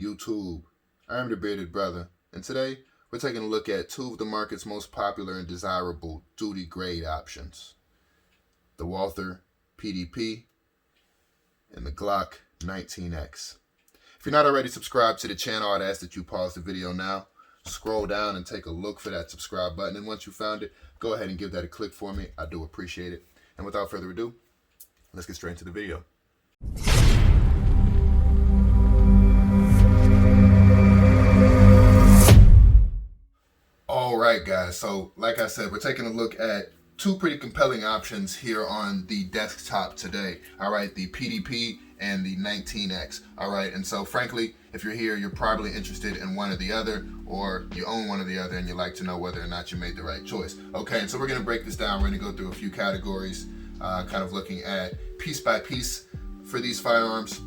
YouTube. I'm the Bearded Brother, and today we're taking a look at two of the market's most popular and desirable duty grade options: the Walther PDP and the GLOCK 19X. If you're not already subscribed to the channel, I'd ask that you pause the video now, scroll down and take a look for that subscribe button, and once you found it, go ahead and give that a click for me. I do appreciate it. And without further ado, let's get straight into the video. All right, guys, so like I said, we're taking a look at two pretty compelling options here on the desktop today. All right, the PDP and the 19X. All right, and so frankly, if you're here, you're probably interested in one or the other, or you own one or the other and you'd like to know whether or not you made the right choice. Okay, and so we're gonna break this down. We're gonna go through a few categories, kind of looking at piece by piece for these firearms,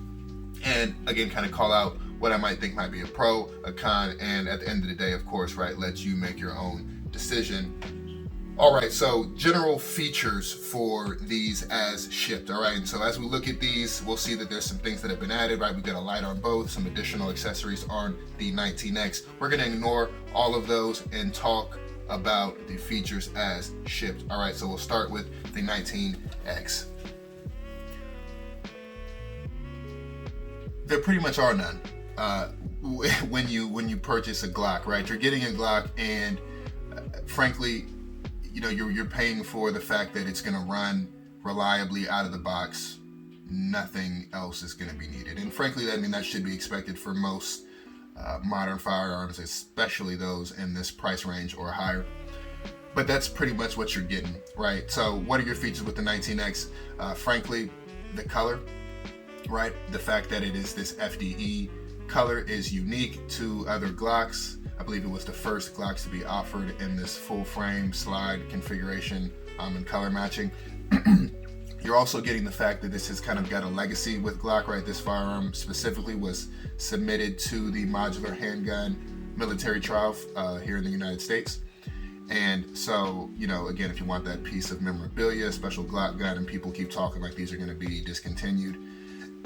and again, kind of call out what I might think might be a pro, a con, and at the end of the day, of course, right, let you make your own decision. All right, so general features for these as shipped. All right, and so as we look at these, we'll see that there's some things that have been added, right? We've got a light on both, some additional accessories on the 19X. We're gonna ignore all of those and talk about the features as shipped. All right, so we'll start with the 19X. There pretty much are none. When you purchase a Glock, right? You're getting a Glock, and frankly, you know, you're paying for the fact that it's going to run reliably out of the box. Nothing else is going to be needed, and frankly, I mean, that should be expected for most modern firearms, especially those in this price range or higher. But that's pretty much what you're getting, right? So, what are your features with the 19X? Frankly, the color. Right, the fact that it is this FDE color is unique to other Glocks. I believe it was the first Glocks to be offered in this full frame slide configuration and color matching. You're also getting the fact that this has kind of got a legacy with Glock, right? This firearm specifically was submitted to the modular handgun military trial here in the United States. And so, you know, again, if you want that piece of memorabilia, special Glock gun, and people keep talking like these are going to be discontinued,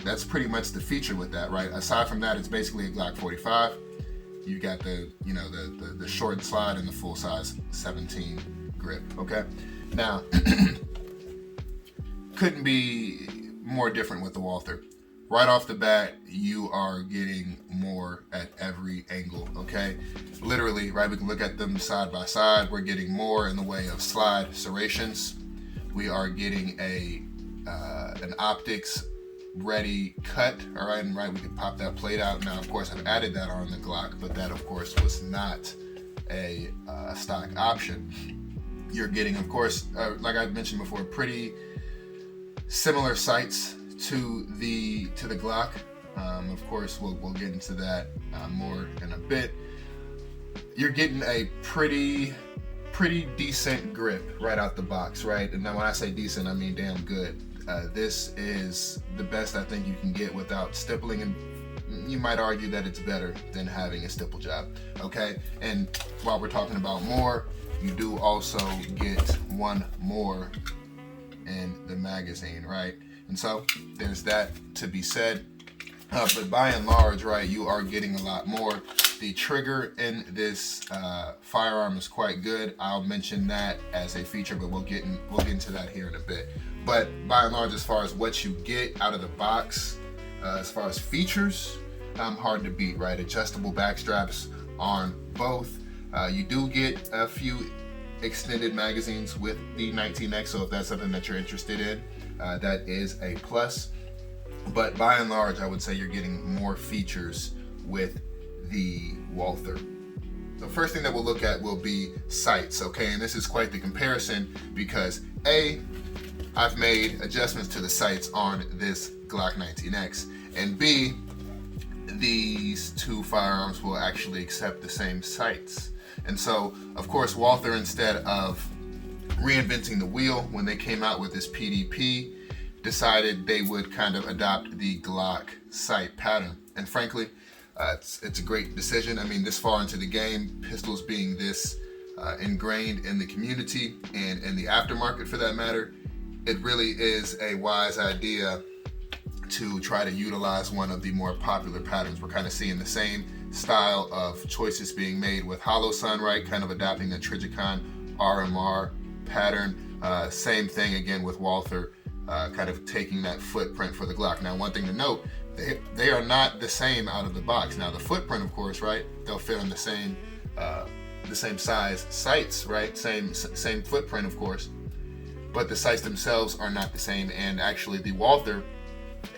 that's pretty much the feature with that, right? Aside from that, it's basically a Glock 45. You got the, you know, the short slide and the full size 17 grip. Okay, now couldn't be more different with the Walther. Right off the bat, you are getting more at every angle. Okay, literally, right? We can look at them side by side. We're getting more in the way of slide serrations. We are getting an optics ready cut. All right, and right, we can pop that plate out. Now, of course, I've added that on the Glock, but that, of course, was not a stock option. You're getting, of course, like I mentioned before, pretty similar sights to the Glock. Of course, we'll get into that more in a bit. You're getting a pretty decent grip right out the box, right? And now when I say decent, I mean damn good. This is the best I think you can get without stippling, and you might argue that it's better than having a stipple job. Okay, and while we're talking about more, you do also get one more in the magazine, right? And so there's that to be said. But by and large, right, you are getting a lot more. The trigger in this firearm is quite good. I'll mention that as a feature, but we'll get into that here in a bit. But by and large, as far as what you get out of the box, as far as features, hard to beat, right? Adjustable back straps on both. You do get a few extended magazines with the 19X, so if that's something that you're interested in, that is a plus. But by and large, I would say you're getting more features with the Walther. The first thing that we'll look at will be sights, okay? And this is quite the comparison because I've made adjustments to the sights on this Glock 19X, and B, these two firearms will actually accept the same sights. And so, of course, Walther, instead of reinventing the wheel when they came out with this PDP, decided they would kind of adopt the Glock sight pattern. And frankly, it's a great decision. I mean, this far into the game, pistols being this ingrained in the community and in the aftermarket for that matter, it really is a wise idea to try to utilize one of the more popular patterns. We're kind of seeing the same style of choices being made with Hollow Sun, right? Kind of adapting the Trijicon RMR pattern. Same thing again with Walther, kind of taking that footprint for the Glock. Now, one thing to note, they are not the same out of the box. Now, the footprint, of course, right? They'll fit on the same size sights, right? Same footprint, of course. But the sights themselves are not the same. And actually, the Walther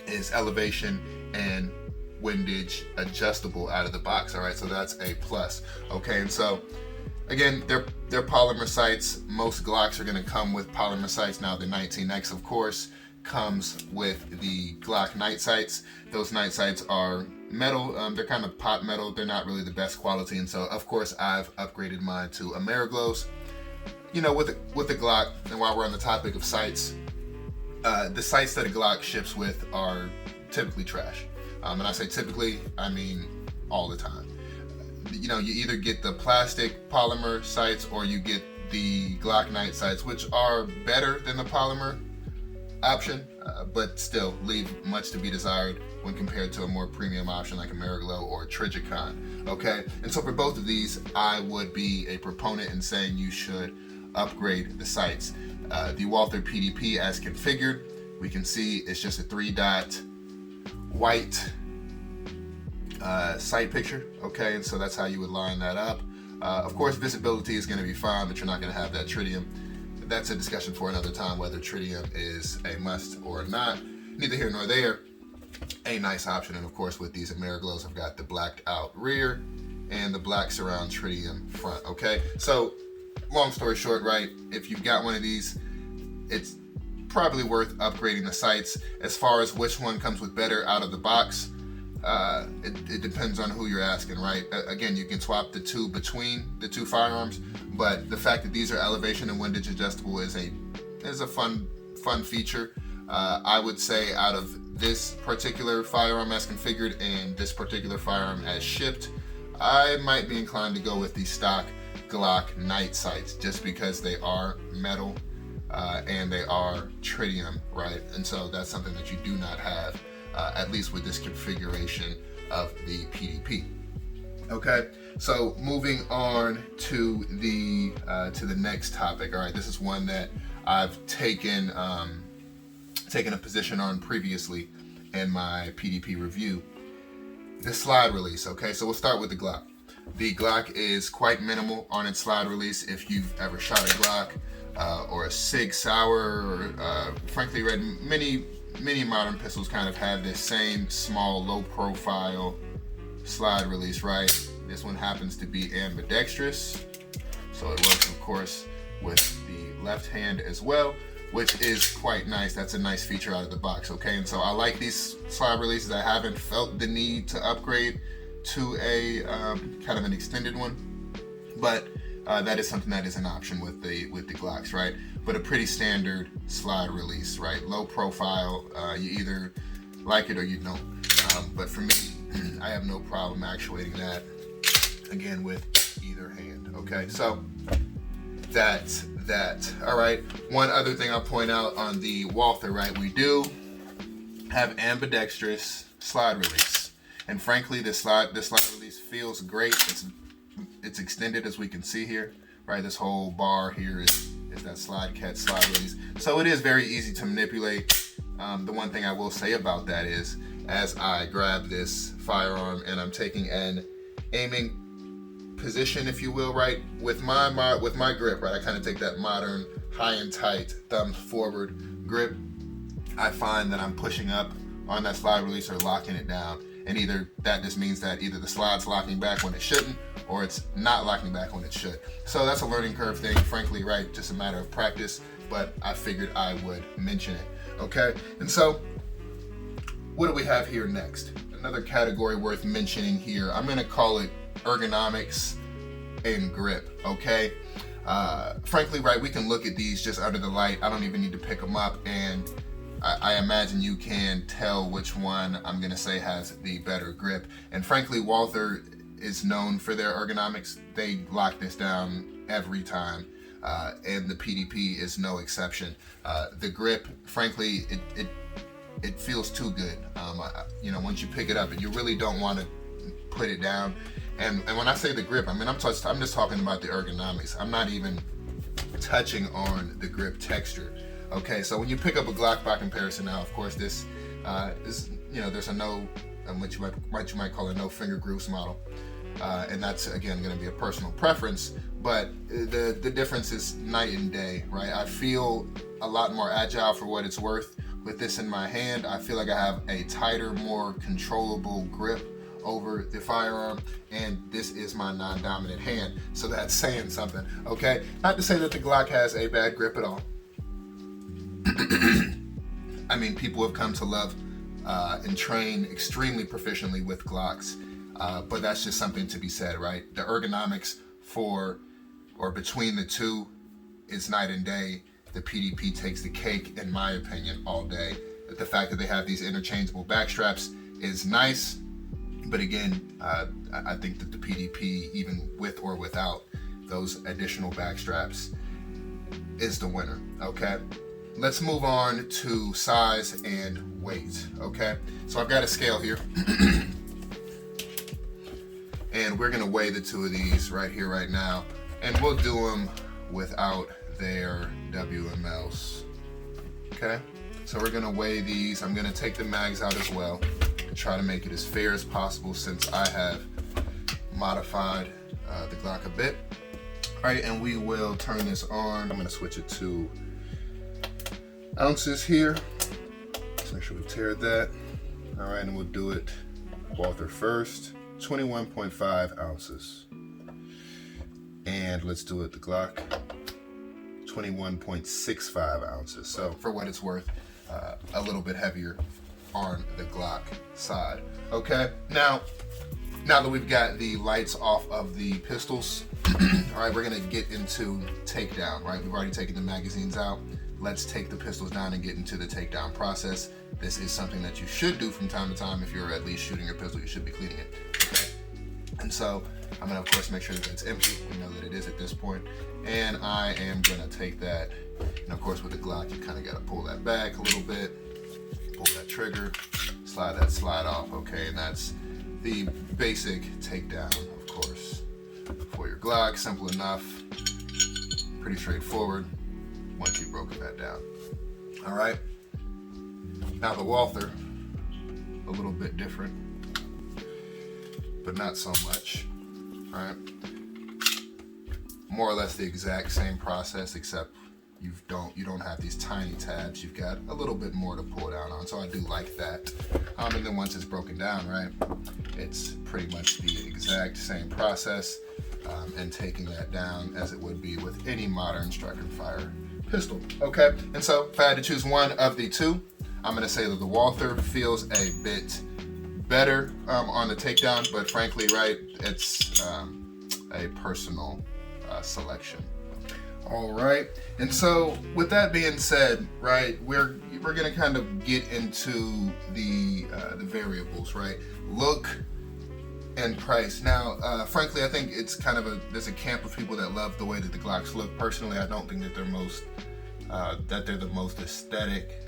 is elevation and windage adjustable out of the box. All right, so that's a plus. Okay, and so again, they're polymer sights. Most Glocks are going to come with polymer sights. Now, the 19X, of course, comes with the GLOCK night sights. Those night sights are metal. They're kind of pot metal. They're not really the best quality, and so of course I've upgraded mine to Ameriglows. You know, with the Glock, and while we're on the topic of sights, the sights that a Glock ships with are typically trash. And I say typically, I mean all the time. You know, you either get the plastic polymer sights or you get the GLOCK night sights, which are better than the polymer option, but still leave much to be desired when compared to a more premium option like Ameriglow or Trijicon. Okay, and so for both of these, I would be a proponent in saying you should upgrade the sights. The Walther PDP, as configured, we can see it's just a 3-dot white sight picture. Okay, and so that's how you would line that up. Of course, visibility is going to be fine, but you're not going to have that tritium. That's a discussion for another time, whether tritium is a must or not. Neither here nor there. A nice option, and of course with these Ameriglows, I've got the blacked out rear and the black surround tritium front. Okay, so long story short, right, if you've got one of these, it's probably worth upgrading the sights. As far as which one comes with better out of the box, it depends on who you're asking, right? Again, you can swap the two between the two firearms, but the fact that these are elevation and windage adjustable is a fun feature. I would say out of this particular firearm as configured and this particular firearm as shipped, I might be inclined to go with the stock GLOCK night sights, just because they are metal and they are tritium, right? And so that's something that you do not have, at least with this configuration of the PDP. Okay, so moving on to the next topic. All right, this is one that I've taken a position on previously in my PDP review. The slide release. Okay, so we'll start with the Glock. The Glock is quite minimal on its slide release. If you've ever shot a Glock or a Sig Sauer, or frankly read many modern pistols kind of have this same small, low profile slide release, right? This one happens to be ambidextrous, so it works, of course, with the left hand as well, which is quite nice. That's a nice feature out of the box. Okay, and so I like these slide releases. I haven't felt the need to upgrade to a kind of an extended one, but that is something that is an option with the Glocks, right? But a pretty standard slide release, right? Low profile. You either like it or you don't. But for me, I have no problem actuating that again with either hand. Okay, so that's that. All right. One other thing I'll point out on the Walther, right? We do have ambidextrous slide release, and frankly, this slide release feels great. It's extended, as we can see here, right? This whole bar here is that slide release. So it is very easy to manipulate. The one thing I will say about that is, as I grab this firearm and I'm taking an aiming position, if you will, right, with my grip, right, I kind of take that modern high and tight thumbs forward grip. I find that I'm pushing up on that slide release or locking it down, and either that just means that either the slide's locking back when it shouldn't, or it's not locking back when it should. So that's a learning curve thing, frankly, right? Just a matter of practice, but I figured I would mention it. Okay, and so what do we have here next? Another category worth mentioning here. I'm gonna call it ergonomics and grip. Okay, frankly, right, we can look at these just under the light. I don't even need to pick them up, and I imagine you can tell which one I'm gonna say has the better grip. And frankly, Walther is known for their ergonomics. They lock this down every time, and the PDP is no exception. The grip, frankly, it feels too good. You know, once you pick it up, and you really don't want to put it down. And when I say the grip, I mean I'm just talking about the ergonomics. I'm not even touching on the grip texture. Okay, so when you pick up a Glock by comparison, now of course this is, you know, there's a no, what you might call a no finger grooves model, and that's again going to be a personal preference. But the difference is night and day, right? I feel a lot more agile for what it's worth with this in my hand. I feel like I have a tighter, more controllable grip over the firearm, and this is my non-dominant hand, so that's saying something. Okay, not to say that the Glock has a bad grip at all. I mean, people have come to love and train extremely proficiently with Glocks, but that's just something to be said, right? The ergonomics for or between the two is night and day. The PDP takes the cake, in my opinion, all day. The fact that they have these interchangeable back straps is nice. But again, I think that the PDP, even with or without those additional back straps, is the winner, okay? Let's move on to size and weight, okay? So I've got a scale here. And we're gonna weigh the two of these right here, right now. And we'll do them without their WMLs, okay? So we're gonna weigh these. I'm gonna take the mags out as well. Try to make it as fair as possible since I have modified the Glock a bit. All right, and we will turn this on. I'm gonna switch it to ounces here. Let's make sure we tear that. All right, and we'll do it Walther first, 21.5 ounces. And let's do it the Glock, 21.65 ounces. So for what it's worth, a little bit heavier on the Glock side. Okay, now that we've got the lights off of the pistols, all right, we're gonna get into takedown, right? We've already taken the magazines out. Let's take the pistols down and get into the takedown process. This is something that you should do from time to time. If you're at least shooting your pistol, you should be cleaning it. Okay? And so I'm gonna of course make sure that it's empty. We know that it is at this point. And I am gonna take that, and of course with the Glock, you kind of gotta pull that back a little bit. Pull that trigger, slide that slide off, okay? And that's the basic takedown, of course, for your Glock. Simple enough, pretty straightforward once you've broken that down. All right, now the Walther, a little bit different, but not so much, all right? More or less the exact same process, except you don't have these tiny tabs. You've got a little bit more to pull down on, so I do like that. And then once it's broken down, right, it's pretty much the exact same process, and taking that down as it would be with any modern strike and fire pistol. Okay, and so if I had to choose one of the two, I'm gonna say that the Walther feels a bit better on the takedown, but frankly, right, it's a personal selection. All right, and so with that being said, right, we're gonna kind of get into the variables, right? Look and price. Now, frankly, I think it's kind of there's a camp of people that love the way that the Glocks look. Personally, I don't think that they're the most aesthetic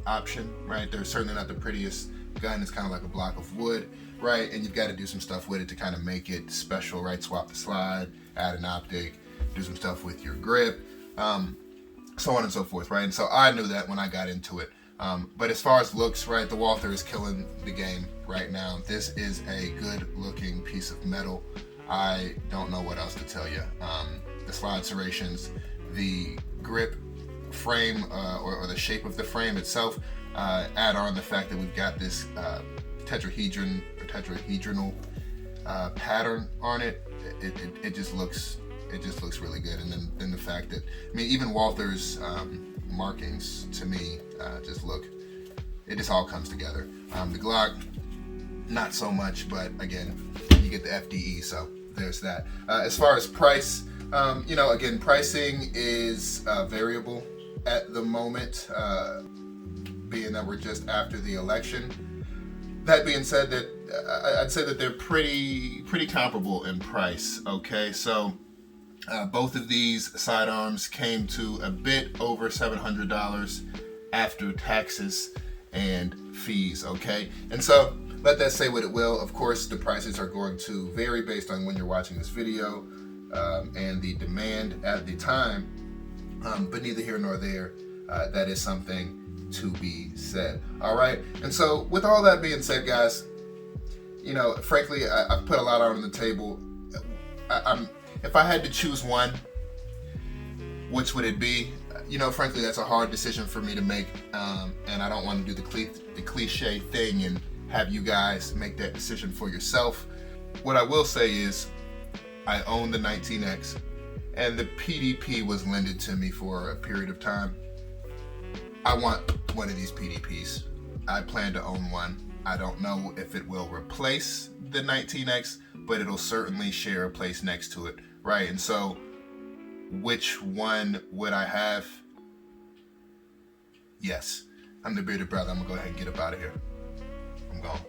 option, right? They're certainly not the prettiest gun. It's kind of like a block of wood, right? And you've got to do some stuff with it to kind of make it special, right? Swap the slide, add an optic, do some stuff with your grip, so on and so forth, right? And so I knew that when I got into it. But as far as looks, right, the Walther is killing the game right now. This is a good looking piece of metal. I don't know what else to tell you. The slide serrations, the grip frame, or the shape of the frame itself, add on the fact that we've got this tetrahedron or tetrahedronal pattern on it. It just looks really good. And then the fact that, I mean, even Walther's markings to me it just all comes together. The Glock, not so much, but again, you get the FDE, so there's that. As far as price, again, pricing is variable at the moment, being that we're just after the election. That being said, that I'd say that they're pretty comparable in price. Okay, so both of these sidearms came to a bit over $700. after taxes and fees, okay? And so let that say what it will. Of course, the prices are going to vary based on when you're watching this video and the demand at the time, but neither here nor there. That is something to be said. All right, and so with all that being said, guys, you know, frankly, I've put a lot out on the table. If I had to choose one, which would it be? You know, frankly, that's a hard decision for me to make, and I don't want to do the cliche thing and have you guys make that decision for yourself. What I will say is, I own the 19X, and the PDP was lended to me for a period of time. I want one of these PDPs. I plan to own one. I don't know if it will replace the 19X, but it'll certainly share a place next to it, right? And so, which one would I have? Yes, I'm the bearded brother. I'm gonna go ahead and get up out of here. I'm gone.